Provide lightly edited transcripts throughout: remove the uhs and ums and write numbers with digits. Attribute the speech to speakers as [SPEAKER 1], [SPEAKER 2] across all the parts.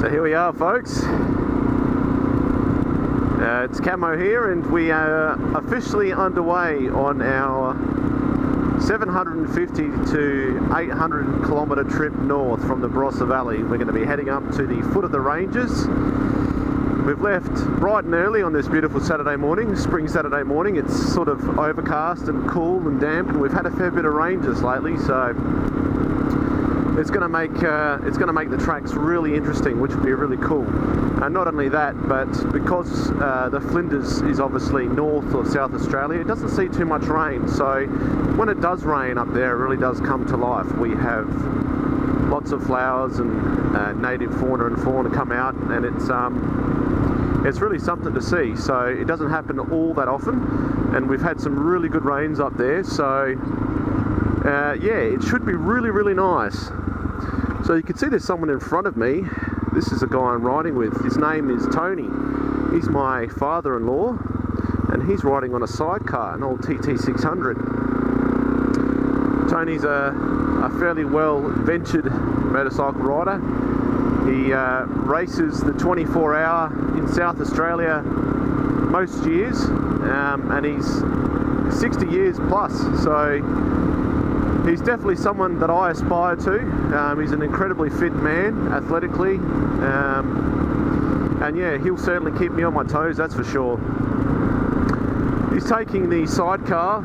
[SPEAKER 1] So here we are, folks. It's Cammo here, and we are officially underway on our 750 to 800 kilometre trip north from the Barossa Valley. We're going to be heading up to the foot of the ranges. We've left bright and early on this beautiful Saturday morning, spring Saturday morning. It's sort of overcast and cool and damp, and we've had a fair bit of ranges lately, so it's going to make the tracks really interesting, which will be really cool. And not only that, but because the Flinders is obviously North or South Australia, it doesn't see too much rain. So when it does rain up there, it really does come to life. We have lots of flowers and native fauna and flora come out, and it's really something to see. So it doesn't happen all that often, and we've had some really good rains up there. So yeah, it should be really, really nice. So you can see there's someone in front of me. This is a guy I'm riding with. His name is Tony. He's my father-in-law, and he's riding on a sidecar, an old TT600. Tony's a fairly well-ventured motorcycle rider. He races the 24-hour in South Australia most years, and he's 60 years plus. So he's definitely someone that I aspire to. He's an incredibly fit man, athletically, and yeah, he'll certainly keep me on my toes, that's for sure. He's taking the sidecar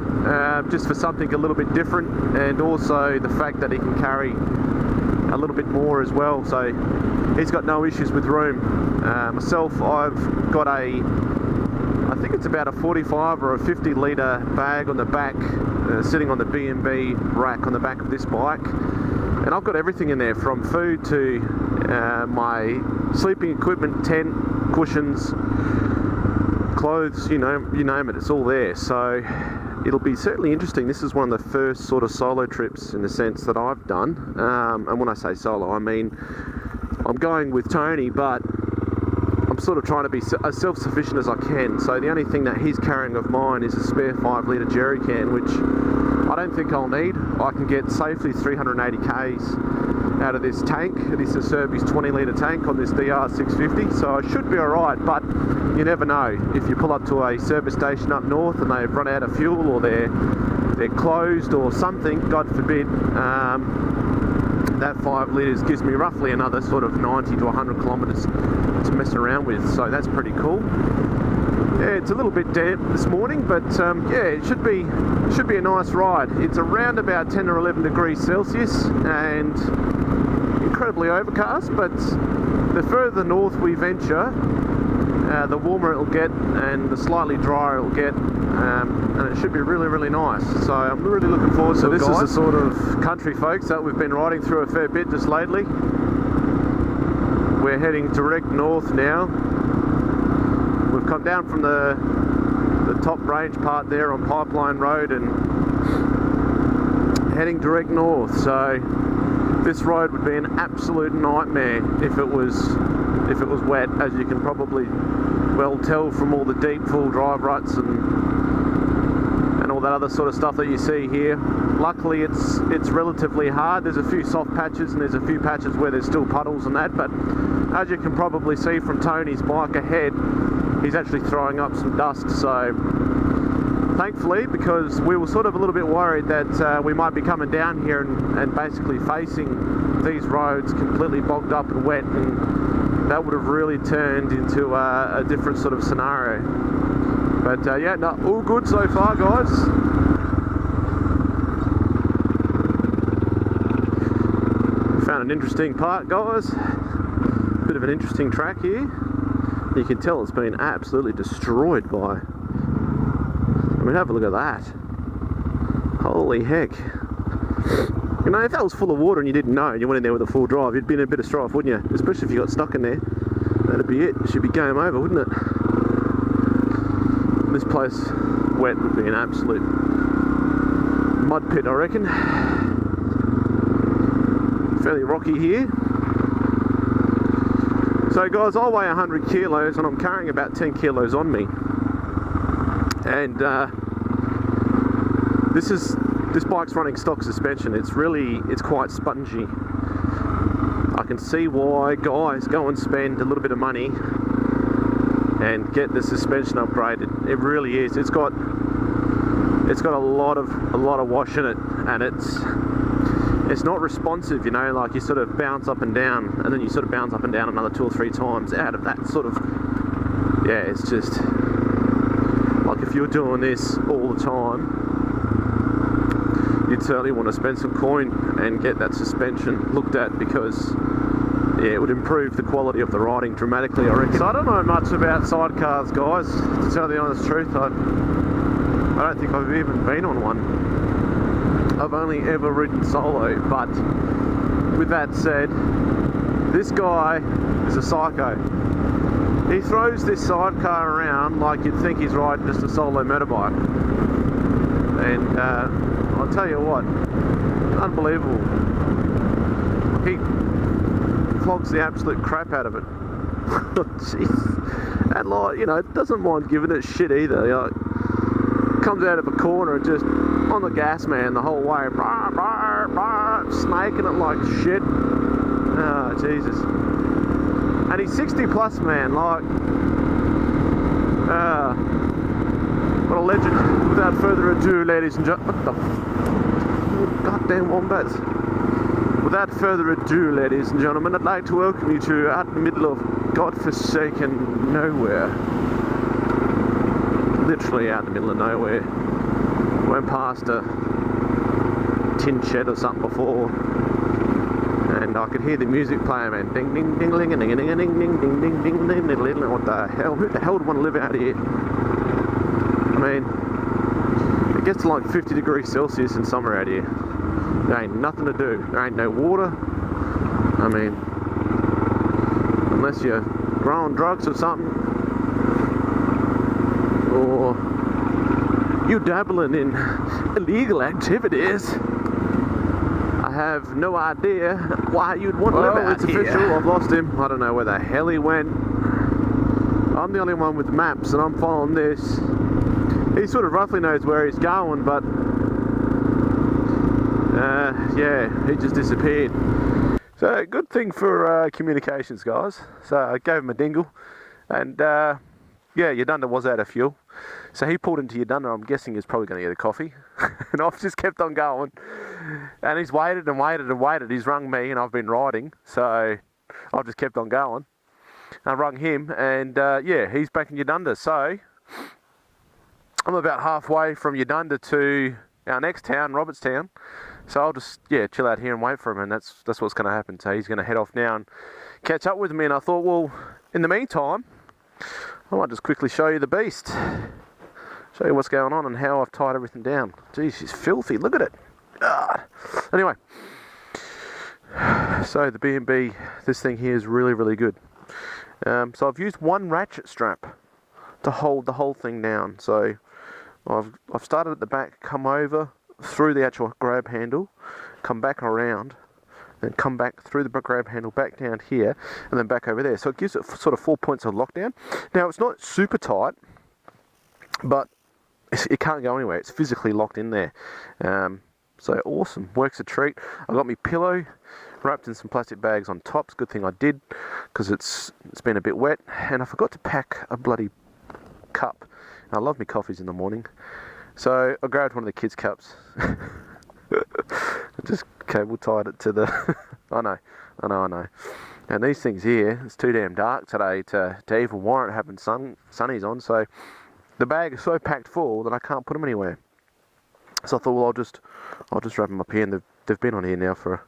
[SPEAKER 1] just for something a little bit different, and also the fact that he can carry a little bit more as well, so he's got no issues with room. Myself, I've got I think it's about a 45 or a 50 litre bag on the back, sitting on the B&B rack on the back of this bike, and I've got everything in there, from food to my sleeping equipment, tent, cushions, clothes, you name it, it's all there. So it'll be certainly interesting. This is one of the first sort of solo trips in the sense that I've done, and when I say solo, I mean I'm going with Tony, but I'm sort of trying to be as self-sufficient as I can. So the only thing that he's carrying of mine is a spare 5 litre jerry can, which I don't think I'll need. I can get safely 380 k's out of this tank. This is Serbi's 20 litre tank on this DR650, so I should be alright, but you never know. If you pull up to a service station up north and they've run out of fuel, or they're closed or something, God forbid, that 5 litres gives me roughly another sort of 90 to 100 kilometres to mess around with, so that's pretty cool. Yeah, it's a little bit damp this morning, but yeah, it should be a nice ride. It's around about 10 or 11 degrees Celsius and incredibly overcast, but the further north we venture, the warmer it'll get and the slightly drier it'll get, and it should be really, really nice. So I'm really looking forward to it. This is the sort of country, folks, that we've been riding through a fair bit just lately. We're heading direct north now. We've come down from the top range part there on Pipeline Road and heading direct north. So this road would be an absolute nightmare if it was wet, as you can probably well tell from all the deep full drive ruts and all that other sort of stuff that you see here. Luckily it's relatively hard. There's a few soft patches and there's a few patches where there's still puddles and that, but as you can probably see from Tony's bike ahead, he's actually throwing up some dust. So thankfully, because we were sort of a little bit worried that we might be coming down here and basically facing these roads completely bogged up and wet, and that would have really turned into a different sort of scenario. But yeah, no, all good so far, guys. Found an interesting part, guys. Bit of an interesting track here. You can tell it's been absolutely destroyed by... I mean, have a look at that. Holy heck. You know, if that was full of water and you didn't know and you went in there with a full drive, you'd be in a bit of strife, wouldn't you? Especially if you got stuck in there. That'd be it. It should be game over, wouldn't it? This place, wet, would be an absolute mud pit, I reckon. Fairly rocky here. So guys, I weigh 100 kilos and I'm carrying about 10 kilos on me. And this bike's running stock suspension. It's quite spongy. I can see why guys go and spend a little bit of money and get the suspension upgraded. It really is. It's got a lot of wash in it, and it's not responsive, you know, like you sort of bounce up and down and then you sort of bounce up and down another 2 or 3 times out of that sort of, yeah, it's just like if you're doing this all the time, you'd certainly want to spend some coin and get that suspension looked at, because yeah, it would improve the quality of the riding dramatically, I reckon. So I don't know much about sidecars, guys, to tell the honest truth. I don't think I've even been on one. I've only ever ridden solo, but with that said, this guy is a psycho. He throws this sidecar around like you'd think he's riding just a solo motorbike. And I'll tell you what, unbelievable. He clogs the absolute crap out of it. Jeez. And like, you know, doesn't mind giving it shit either. Like, comes out of a corner and just on the gas, man, the whole way, snaking it like shit. Oh, Jesus. And he's 60 plus, man, like, what a legend. Without further ado, ladies and gentlemen, what the goddamn wombats. Without further ado, ladies and gentlemen, I'd like to welcome you to out in the middle of godforsaken nowhere. Literally out in the middle of nowhere. Went past a tin shed or something before, and I could hear the music playing, man. Ding ding ding ding ding ding ding ding ding ding ding ding ding. What the hell? Who the hell would want to live out here? I mean, it gets to like 50 degrees Celsius in summer out here. There ain't nothing to do. There ain't no water. I mean, unless you're growing drugs or something, or you dabbling in illegal activities. I have no idea why you'd want to live out here. It's official, I've lost him. I don't know where the hell he went. I'm the only one with maps and I'm following this. He sort of roughly knows where he's going, but yeah, he just disappeared. So good thing for communications, guys. So I gave him a dingle, and yeah, Yadunda was out of fuel. So he pulled into Yadunda. I'm guessing he's probably going to get a coffee. And I've just kept on going. And he's waited and waited and waited. He's rung me and I've been riding. So I've just kept on going. I rung him and yeah, he's back in Yadunda. So I'm about halfway from Yadunda to our next town, Robertstown. So I'll just, yeah, chill out here and wait for him. And that's what's going to happen. So he's going to head off now and catch up with me. And I thought, well, in the meantime, I might just quickly show you the beast. Show you what's going on and how I've tied everything down. Geez, she's filthy. Look at it. God. Anyway, so the B&B, this thing here is really, really good. So I've used one ratchet strap to hold the whole thing down. So I've started at the back, come over through the actual grab handle, come back around, then come back through the grab handle back down here, and then back over there. So it gives it sort of 4 points of lockdown. Now it's not super tight, but it can't go anywhere. It's physically locked in there. So awesome, works a treat. I got my pillow wrapped in some plastic bags on top. It's a good thing I did, because it's been a bit wet, and I forgot to pack a bloody cup. And I love my coffees in the morning, so I grabbed one of the kids' cups. I just cable tied it to the. I know. And these things here, it's too damn dark today to even warrant having sunnies on. So the bag is so packed full that I can't put them anywhere. So I thought, well, I'll just wrap them up here, and they've been on here now for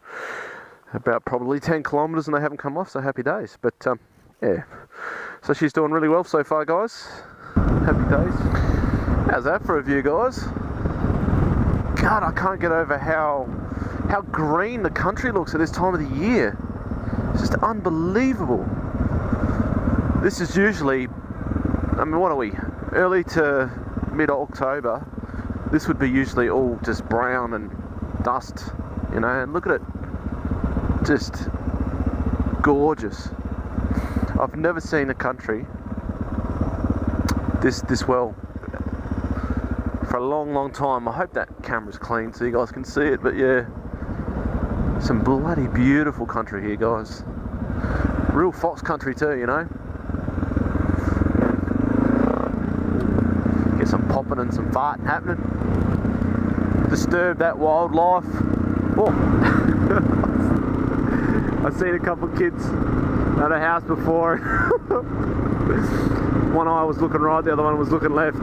[SPEAKER 1] about probably 10 kilometres, and they haven't come off. So happy days. But yeah, so she's doing really well so far, guys. Happy days. How's that for a view, guys? God, I can't get over how green the country looks at this time of the year. It's just unbelievable. This is usually, I mean, what are we? Early to mid-October. This would be usually all just brown and dust, you know, and look at it. Just gorgeous. I've never seen a country this well for a long time. I hope that camera's clean so you guys can see it, but yeah, Some bloody beautiful country here, guys. Real fox country too, you know. Get some popping and some farting happening. Disturb that wildlife. Oh. I've seen a couple of kids at a house before. One eye was looking right, the other one was looking left.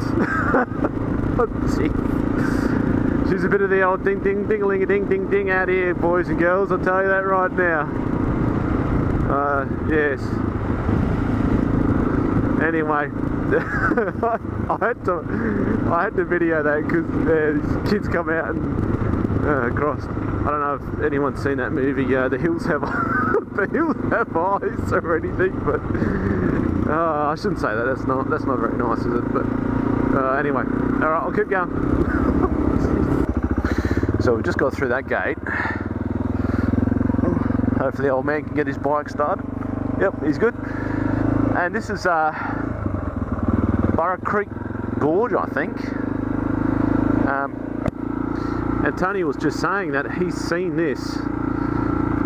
[SPEAKER 1] She's a bit of the old ding ding ding-a-ling-a ding ding ding out here, boys and girls, I'll tell you that right now. Yes. Anyway, I had to video that because these kids come out and crossed. I don't know if anyone's seen that movie. The Hills Have The Hills Have Eyes or anything, but I shouldn't say that. That's not very nice, is it? But anyway, all right, I'll keep going. So we just got through that gate. Hopefully the old man can get his bike started. Yep, he's good. And this is Burra Creek Gorge, I think. And Tony was just saying that he's seen this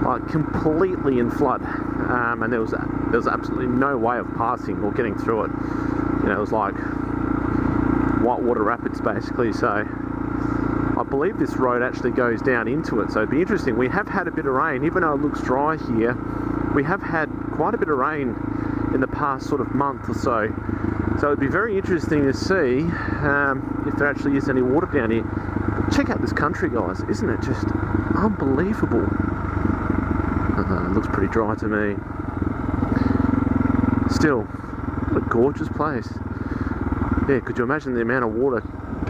[SPEAKER 1] like completely in flood, and there was absolutely no way of passing or getting through it. You know, it was like whitewater rapids basically. So I believe this road actually goes down into it, so it'd be interesting. We have had a bit of rain, even though it looks dry here. We have had quite a bit of rain in the past sort of month or so. So it'd be very interesting to see if there actually is any water down here. But check out this country, guys. Isn't it just unbelievable? It looks pretty dry to me. Still, what a gorgeous place. Yeah, could you imagine the amount of water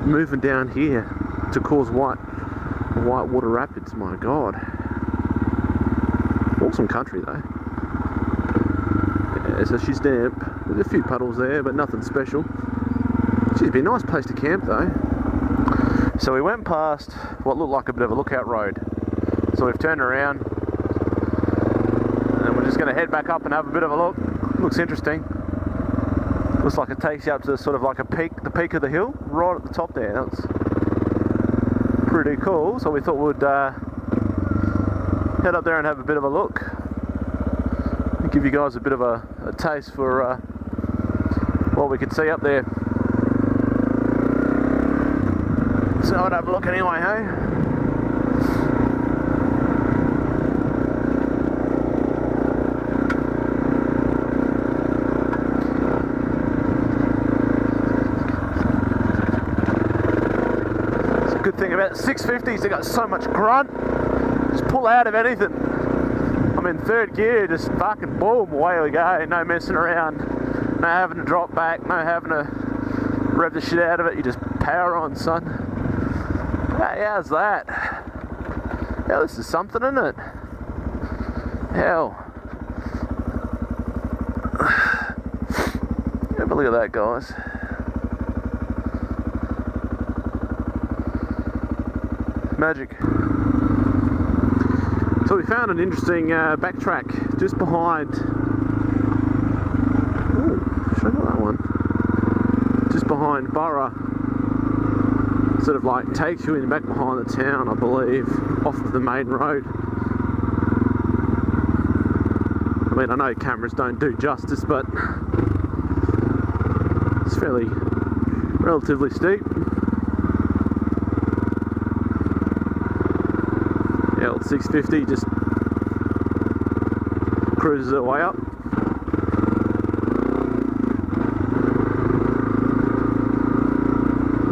[SPEAKER 1] moving down here to cause white water rapids? My God. Awesome country though. Yeah, so she's damp. There's a few puddles there, but nothing special. She'd be a nice place to camp though. So we went past what looked like a bit of a lookout road. So we've turned around and we're just going to head back up and have a bit of a look. Looks interesting. Looks like it takes you up to sort of like the peak of the hill, right at the top there. That's pretty cool. So we thought we'd head up there and have a bit of a look. And give you guys a bit of a taste for what we could see up there. So I'd have a look anyway, hey? Good thing about the 650s, they got so much grunt. Just pull out of anything. I'm in third gear, just fucking boom, away we go. No messing around, no having to drop back, no having to rev the shit out of it. You just power on, son. Hey, how's that? Hell, this is something, isn't it? Hell. Have a look at that, guys. Magic. So we found an interesting backtrack just behind. Ooh, should I got that one? Just behind Burra. Sort of like takes you in back behind the town, I believe, off of the main road. I mean, I know cameras don't do justice, but it's fairly relatively steep. The old 650 just cruises her way up.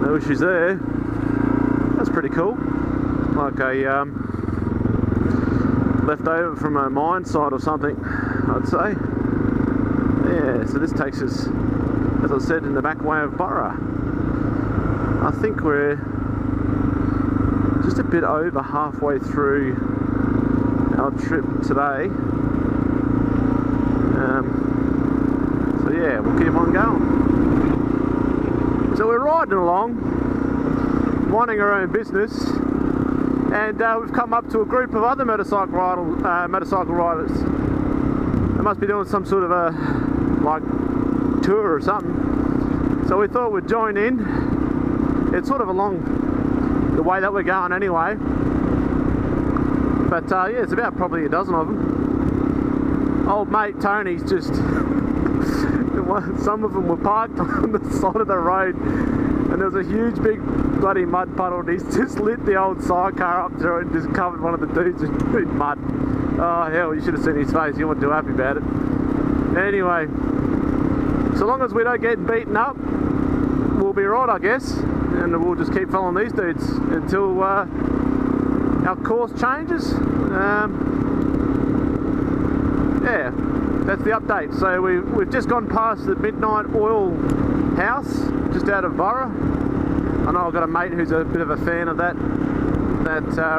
[SPEAKER 1] No issues there. That's pretty cool. Like a leftover from a mine site or something, I'd say. Yeah, so this takes us, as I said, in the back way of Burra. I think we're just a bit over halfway through our trip today. So yeah, we'll keep on going. So we're riding along, minding our own business, and we've come up to a group of other motorcycle riders. They must be doing some sort of a like tour or something. So we thought we'd join in. It's sort of along the way that we're going anyway. But yeah, it's about probably a dozen of them. Old mate Tony's just some of them were parked on the side of the road, and there was a huge big bloody mud puddle, and he's just lit the old sidecar up through it and just covered one of the dudes in mud. Oh hell, you should have seen his face. He wasn't too happy about it. Anyway, so long as we don't get beaten up, we'll be right, I guess, and we'll just keep following these dudes until our course changes. Yeah, that's the update. So we've just gone past the Midnight Oil House, just out of Borough. I know I've got a mate who's a bit of a fan of that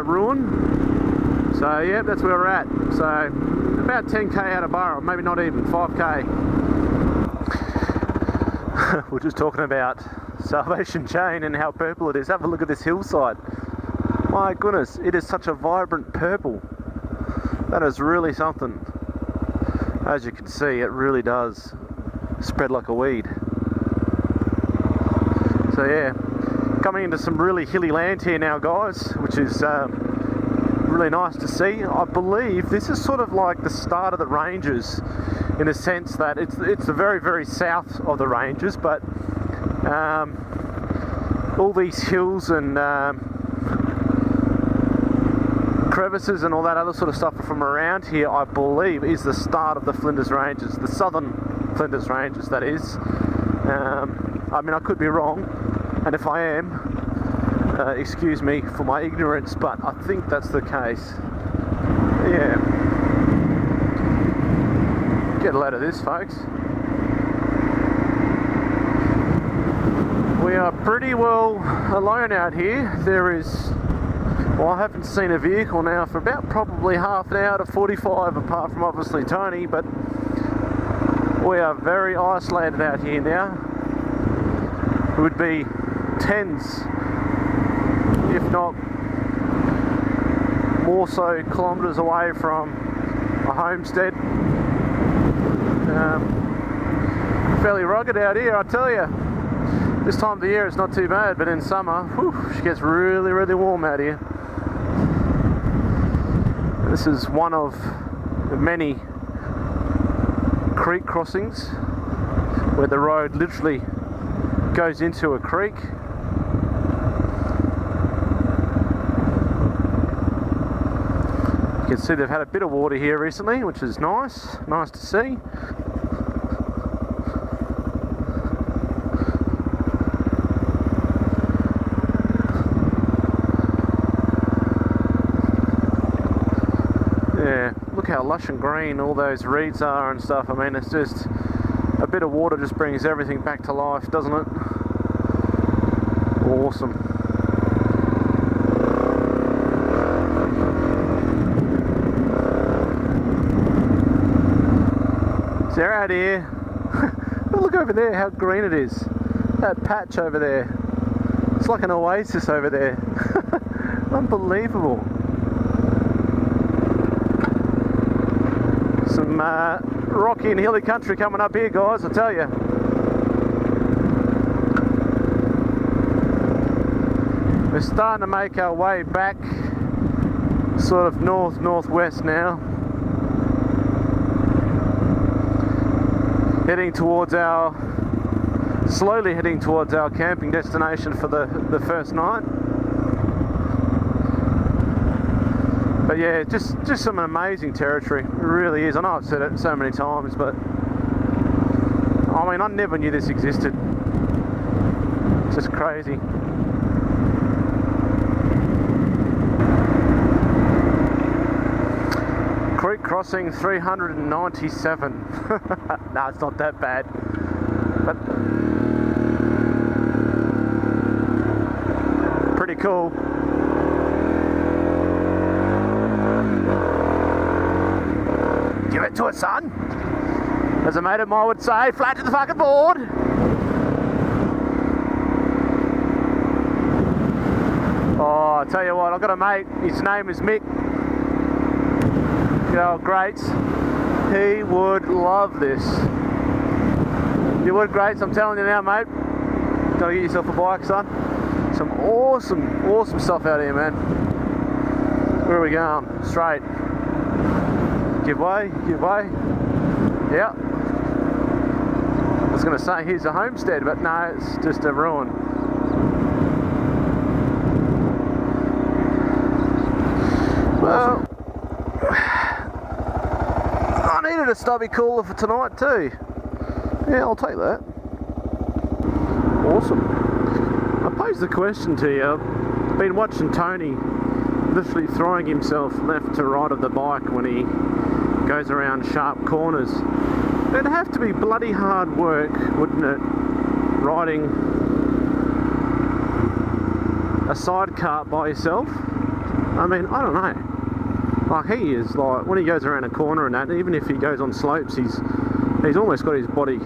[SPEAKER 1] ruin. So yeah, that's where we're at. So about 10k out of Borough, maybe not even 5k. We're just talking about Salvation Chain and how purple it is. Have a look at this hillside. My goodness, it is such a vibrant purple. That is really something. As you can see, it really does spread like a weed. So yeah, coming into some really hilly land here now, guys, which is really nice to see. I believe this is sort of like the start of the ranges, in a sense that it's the very, very south of the ranges, but all these hills and crevices and all that other sort of stuff from around here, I believe, is the start of the Flinders Ranges, the southern Flinders Ranges, that is. I mean, I could be wrong, and if I am, excuse me for my ignorance, but I think that's the case. Yeah. Get a load of this, folks. We are pretty well alone out here. There is, well, I haven't seen a vehicle now for about probably half an hour to 45, apart from obviously Tony, but we are very isolated out here now. It would be tens, if not more so, kilometres away from a homestead. Fairly rugged out here, I tell you. This time of the year it's not too bad, but in summer, whew, it gets really, really warm out here. This is one of the many creek crossings where the road literally goes into a creek. You can see they've had a bit of water here recently, which is nice to see. Look how lush and green all those reeds are and stuff. I mean, it's just a bit of water just brings everything back to life, doesn't it? Awesome. So they're out here. Look over there, how green it is. That patch over there. It's like an oasis over there. Unbelievable. Some rocky and hilly country coming up here, guys, I tell you. We're starting to make our way back sort of northwest now, slowly heading towards our camping destination for the first night. But yeah, just some amazing territory. It really is. I know I've said it so many times, but I mean, I never knew this existed. It's just crazy. Creek crossing 397. No, it's not that bad. But pretty cool. Give it to it, son. As a mate of mine would say, flat to the fucking board. Oh, I tell you what, I've got a mate, his name is Mick. You know, Greats. He would love this. You would, Greats, I'm telling you now, mate. Gotta get yourself a bike, son. Some awesome stuff out here, man. Where are we going? Straight. Give way, give way. Yep. I was going to say here's a homestead, but no, it's just a ruin. Well, I needed a stubby cooler for tonight too. Yeah, I'll take that. Awesome. I posed the question to you. I've been watching Tony literally throwing himself left to right of the bike when he goes around sharp corners. It'd have to be bloody hard work, wouldn't it, riding a sidecar by yourself? I mean, I don't know. Like, he is, like, when he goes around a corner and that, even if he goes on slopes, he's almost got his body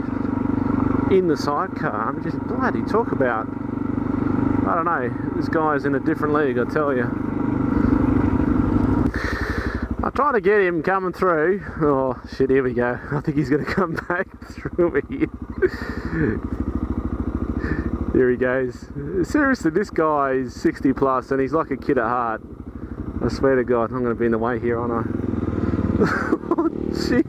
[SPEAKER 1] in the sidecar. I mean, just bloody talk about, I don't know, this guy's in a different league, I tell you. I try to get him coming through. Oh shit, here we go. I think he's going to come back through here. Here he goes. Seriously, this guy is 60 plus and he's like a kid at heart. I swear to God, I'm going to be in the way here, aren't I? Oh, jeez.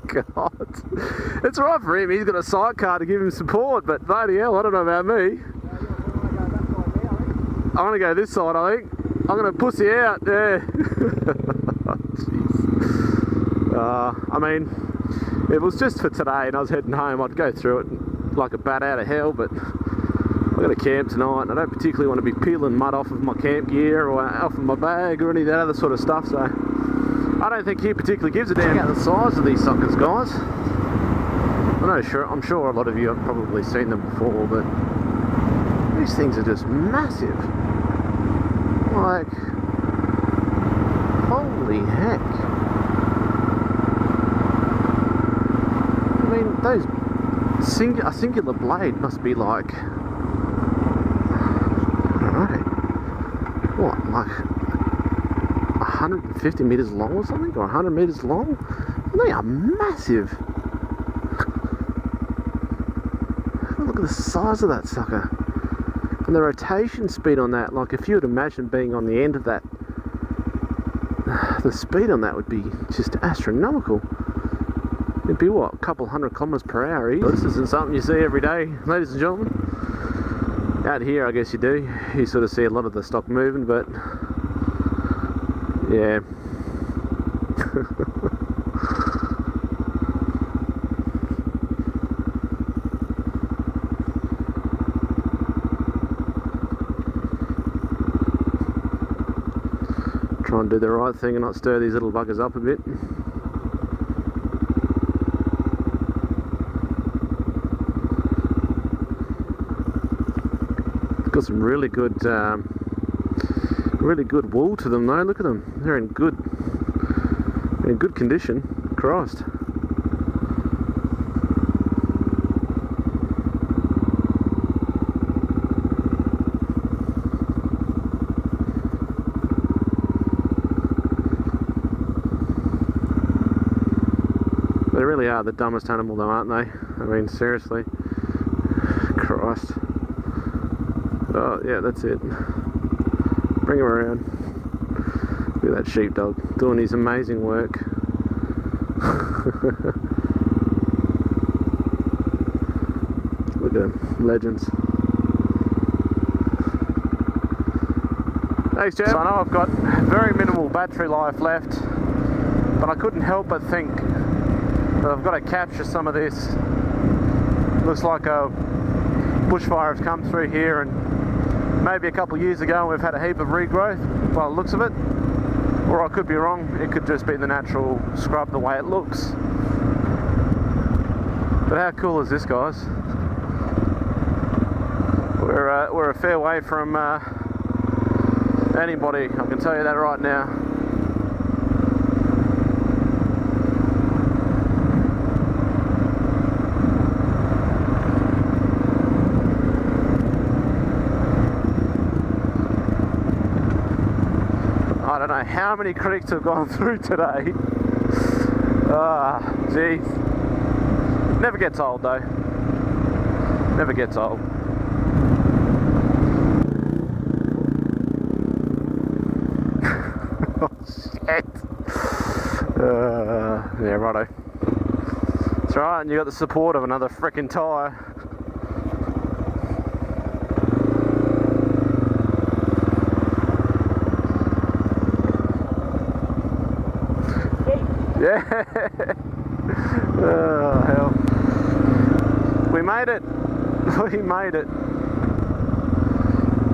[SPEAKER 1] God. It's right for him. He's got a sidecar to give him support, but bloody hell, I don't know about me. I want to go this side, I think. I'm going to pussy out there. I mean, it was just for today and I was heading home. I'd go through it like a bat out of hell, but I've got to camp tonight and I don't particularly want to be peeling mud off of my camp gear or off of my bag or any of that other sort of stuff, so I don't think he particularly gives a damn about the size of these suckers, guys. I'm sure a lot of you have probably seen them before, but these things are just massive. Like, holy heck. I mean, those a singular blade must be like, I don't know, what, like 150 meters long or something, or 100 meters long? They are massive. Look at the size of that sucker. And the rotation speed on that, like if you would imagine being on the end of that, the speed on that would be just astronomical. It'd be what, a couple 100 kilometers per hour. This isn't something you see every day, ladies and gentlemen. Out here I guess you do. You sort of see a lot of the stock moving, but yeah. Try and do the right thing and not stir these little buggers up a bit. It's got some really good wool to them though. Look at them, they're in good condition. Christ. They really are the dumbest animal though, aren't they? I mean, seriously. Christ. Oh, yeah, that's it. Bring him around. Look at that sheepdog doing his amazing work. Look at them, legends. Thanks, Jeff. So I know I've got very minimal battery life left, but I couldn't help but think that I've got to capture some of this. Looks like a bushfire has come through here, and maybe a couple of years ago we've had a heap of regrowth by the looks of it, or I could be wrong. It could just be the natural scrub the way it looks. But how cool is this, guys? We're a fair way from anybody, I can tell you that right now. I don't know how many creeks have gone through today. Ah, geez. Never gets old though. Never gets old. Yeah, righto. That's right, and you got the support of another frickin' tyre. Yeah. Oh, hell. We made it. We made it.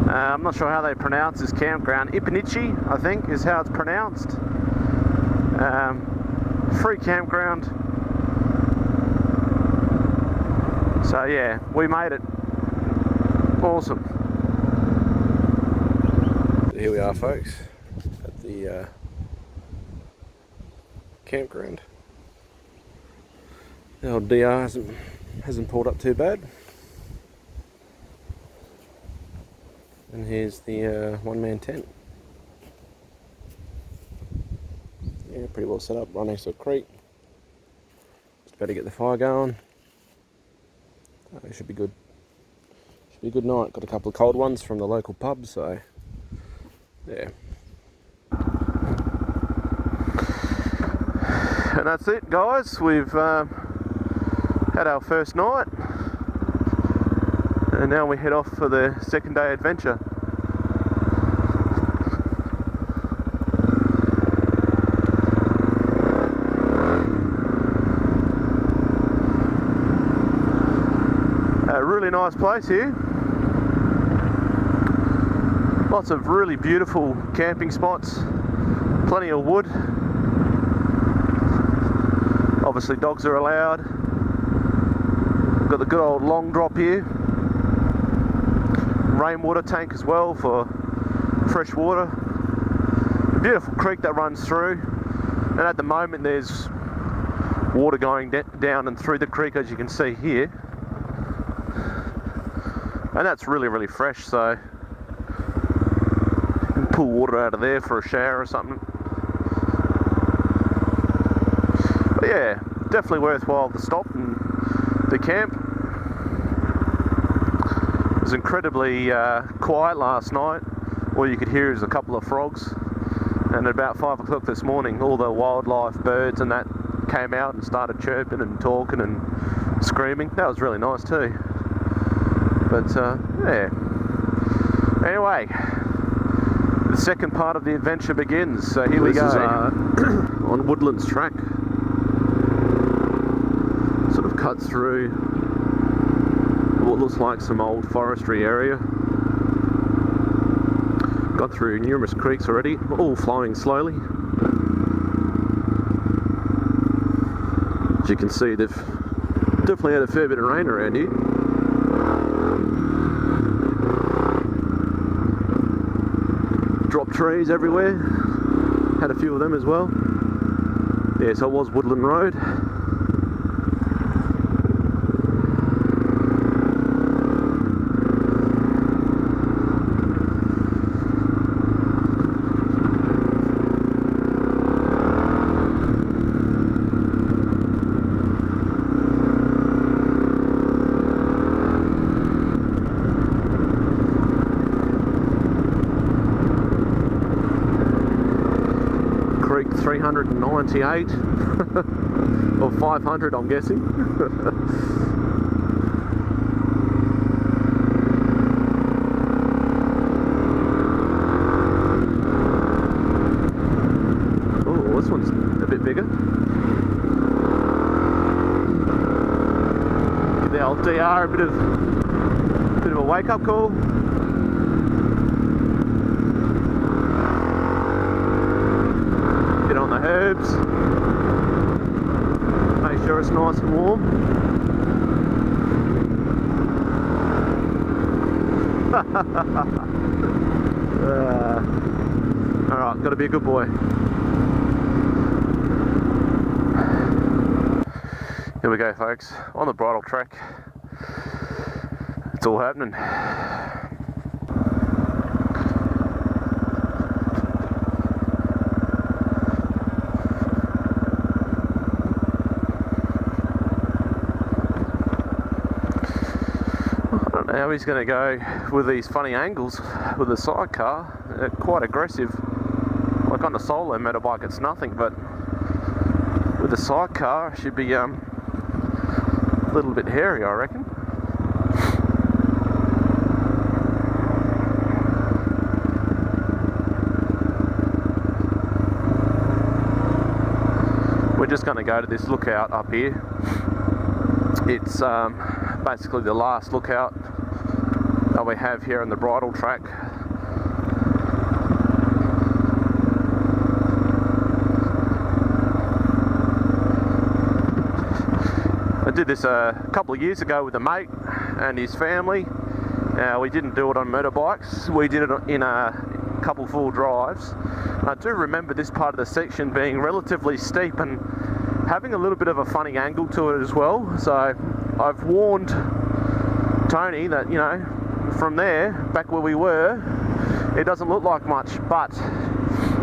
[SPEAKER 1] I'm not sure how they pronounce this campground. Ipanichi, I think, is how it's pronounced. Free campground. So yeah, we made it. Awesome. Here we are, folks, at the campground. The old DR hasn't pulled up too bad. And here's the one-man tent. Yeah, pretty well set up, right next to a creek. Just about to get the fire going. Oh, it should be good. Should be a good night. Got a couple of cold ones from the local pub, so yeah. And that's it, guys. We've had our first night, and now we head off for the second day adventure. A really nice place here. Lots of really beautiful camping spots, plenty of wood. Obviously dogs are allowed. Got the good old long drop here. Rainwater tank as well for fresh water. A beautiful creek that runs through, and at the moment there's water going down and through the creek, as you can see here, and that's really fresh, so you can pull water out of there for a shower or something. But yeah, definitely worthwhile to stop and to camp. It was incredibly quiet last night. All you could hear is a couple of frogs, and at about 5 o'clock this morning all the wildlife, birds and that, came out and started chirping and talking and screaming. That was really nice too. But yeah, anyway, the second part of the adventure begins. So here we go. On Woodlands Track, sort of cuts through what looks like some old forestry area. Got through numerous creeks already, all flowing slowly. As you can see, they've definitely had a fair bit of rain around here. Drop trees everywhere, had a few of them as well. Yeah, so it was Woodland Road. Creek 398 or 500, I'm guessing. Oh, this one's a bit bigger. Give the old DR a bit of a wake-up call. On the herbs, make sure it's nice and warm. Alright, gotta be a good boy. Here we go, folks, on the Bridal Track. It's all happening. How he's going to go with these funny angles with the sidecar. Quite aggressive. Like on the solo motorbike it's nothing, but with the sidecar it should be a little bit hairy, I reckon. We're just going to go to this lookout up here. It's basically the last lookout that we have here on the Bridal Track. I did this a couple of years ago with a mate and his family. We didn't do it on motorbikes, we did it in a couple full drives. I do remember this part of the section being relatively steep and having a little bit of a funny angle to it as well. So I've warned Tony that, you know, from there, back where we were, it doesn't look like much, but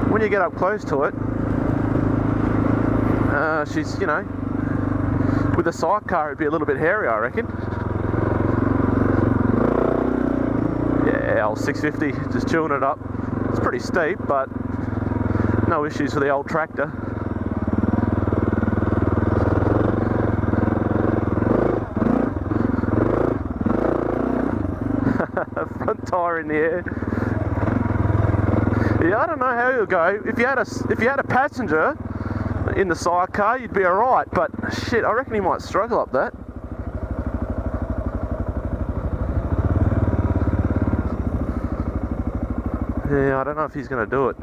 [SPEAKER 1] when you get up close to it, she's, you know, with a sidecar it'd be a little bit hairy, I reckon. Yeah, old 650, just chewing it up. It's pretty steep, but no issues with the old tractor. Front tyre in the air. Yeah, I don't know how you'll go. If you had a passenger in the sidecar, you'd be alright, but shit, I reckon he might struggle up that. Yeah, I don't know if he's going to do it.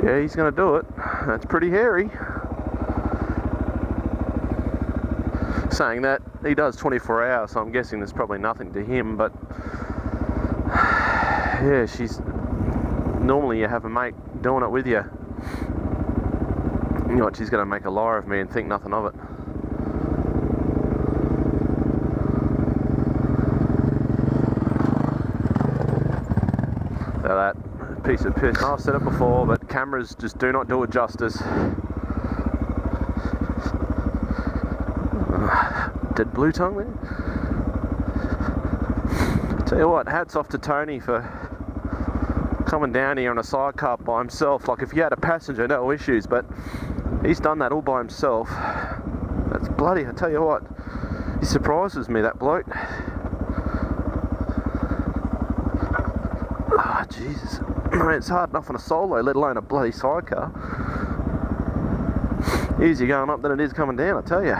[SPEAKER 1] Yeah, he's going to do it. That's pretty hairy. Saying that, he does 24 hours, so I'm guessing there's probably nothing to him, but yeah, she's... Normally you have a mate doing it with you. You know what, she's going to make a liar of me and think nothing of it. So that piece of piss. I've said it before, but cameras just do not do it justice. Dead blue tongue there. Tell you what, hats off to Tony for coming down here on a sidecar by himself. Like if you had a passenger, no issues, but he's done that all by himself. That's bloody, I tell you what, he surprises me, that bloke. Ah, oh, Jesus. I mean, it's hard enough on a solo, let alone a bloody sidecar. Easier going up than it is coming down, I tell you.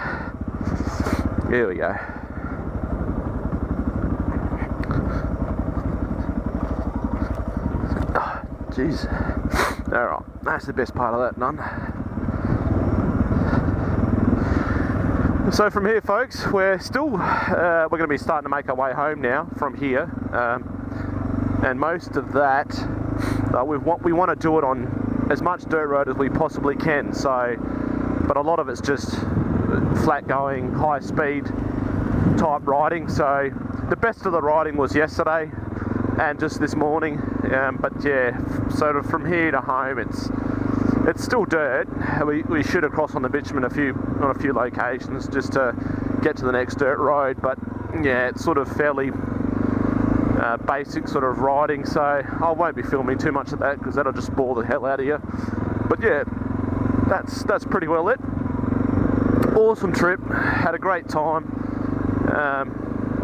[SPEAKER 1] Here we go. Oh, jeez. Alright, that's the best part of that done. So from here, folks, we're still we're going to be starting to make our way home now from here, and most of that we want to do it on as much dirt road as we possibly can. So, but a lot of it's just flat going, high speed type riding. So the best of the riding was yesterday and just this morning, but yeah, sort of from here to home it's still dirt. We shoot across on the bitumen on a few locations just to get to the next dirt road, but yeah, it's sort of fairly basic sort of riding, so I won't be filming too much of that because that'll just bore the hell out of you. But yeah, that's pretty well it. Awesome trip, had a great time.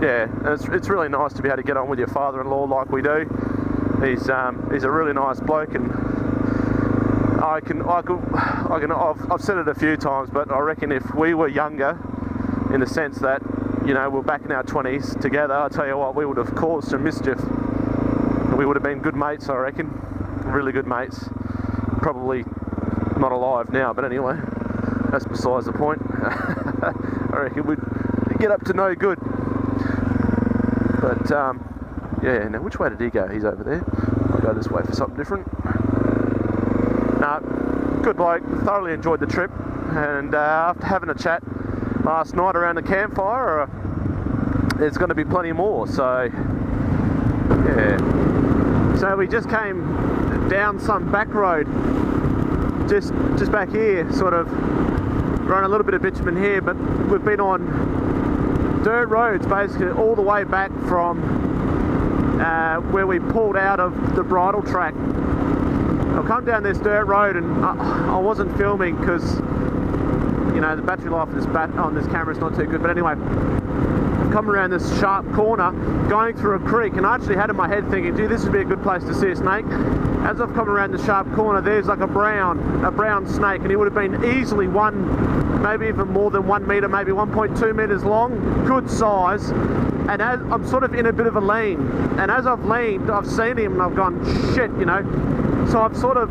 [SPEAKER 1] Yeah, it's really nice to be able to get on with your father-in-law like we do. He's a really nice bloke, and I've said it a few times, but I reckon if we were younger, in the sense that, you know, we're back in our 20s together, I tell you what, we would have caused some mischief. We would have been good mates, I reckon. Really good mates. Probably not alive now, but anyway, that's besides the point. I reckon we'd get up to no good. But yeah, now which way did he go? He's over there. I'll go this way for something different. Good bloke, thoroughly enjoyed the trip, and after having a chat last night around the campfire, there's going to be plenty more. So yeah, so we just came down some back road, just back here, sort of run a little bit of bitumen here, but we've been on dirt roads basically all the way back from where we pulled out of the Bridal Track a come down this dirt road, and I wasn't filming because, you know, the battery life on this camera is not too good. But anyway, I've come around this sharp corner, going through a creek, and I actually had in my head thinking, gee, this would be a good place to see a snake. As I've come around the sharp corner, there's like a brown snake, and he would have been easily maybe even more than 1 metre, maybe 1.2 metres long, good size. And as I'm sort of in a bit of a lean, and as I've leaned, I've seen him and I've gone, shit, you know. So I've sort of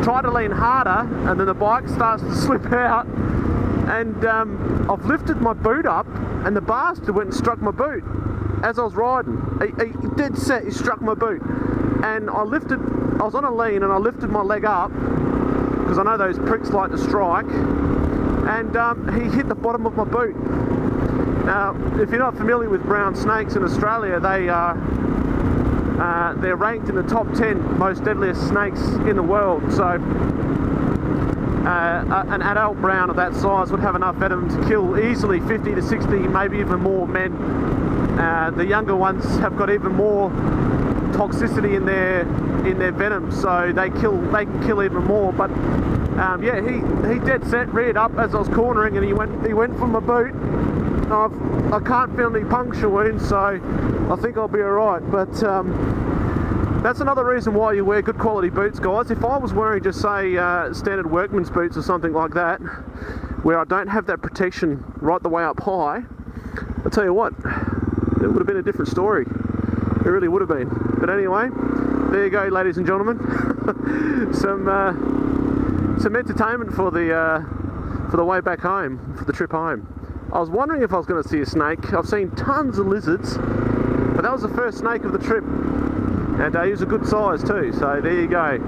[SPEAKER 1] tried to lean harder, and then the bike starts to slip out, and I've lifted my boot up, and the bastard went and struck my boot as I was riding. He dead set, he struck my boot. And I was on a lean, and I lifted my leg up, because I know those pricks like to strike, and he hit the bottom of my boot. Now, if you're not familiar with brown snakes in Australia, they're ranked in the top 10 most deadliest snakes in the world. So an adult brown of that size would have enough venom to kill easily 50 to 60, maybe even more men. The younger ones have got even more toxicity in their venom, so they can kill even more. But yeah, he dead set reared up as I was cornering, and he went for my boot. I can't feel any puncture wounds, so I think I'll be alright. But that's another reason why you wear good quality boots, guys. If I was wearing just say standard workman's boots or something like that, where I don't have that protection right the way up high, I'll tell you what, it would have been a different story. It really would have been. But anyway, there you go, ladies and gentlemen. some entertainment for the way back home, for the trip home. I was wondering if I was going to see a snake. I've seen tons of lizards, but that was the first snake of the trip, and he was a good size too. So there you go.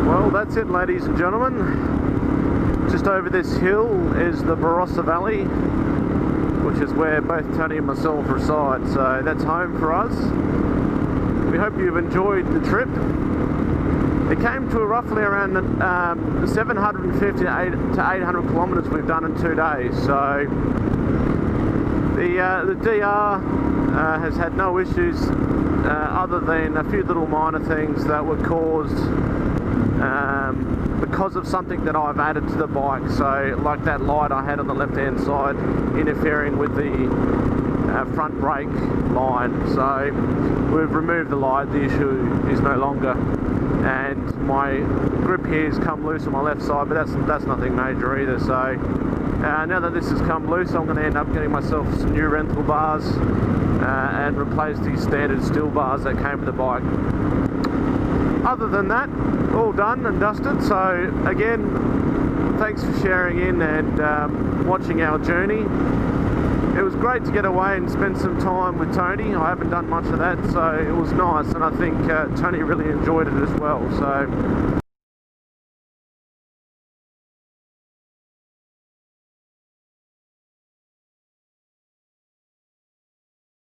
[SPEAKER 1] Well, that's it, ladies and gentlemen. Just over this hill is the Barossa Valley, which is where both Tony and myself reside. So that's home for us. We hope you've enjoyed the trip. It came to roughly around 750 to 800 kilometres we've done in 2 days. So the DR has had no issues other than a few little minor things that were caused because of something that I've added to the bike. So like that light I had on the left hand side interfering with the front brake line. So we've removed the light, the issue is no longer. And my grip here has come loose on my left side, but that's nothing major either. So now that this has come loose, I'm going to end up getting myself some new rental bars and replace these standard steel bars that came with the bike. Other than that, all done and dusted. So again, thanks for sharing in and watching our journey. It was great to get away and spend some time with Tony. I haven't done much of that, so it was nice, and I think Tony really enjoyed it as well. So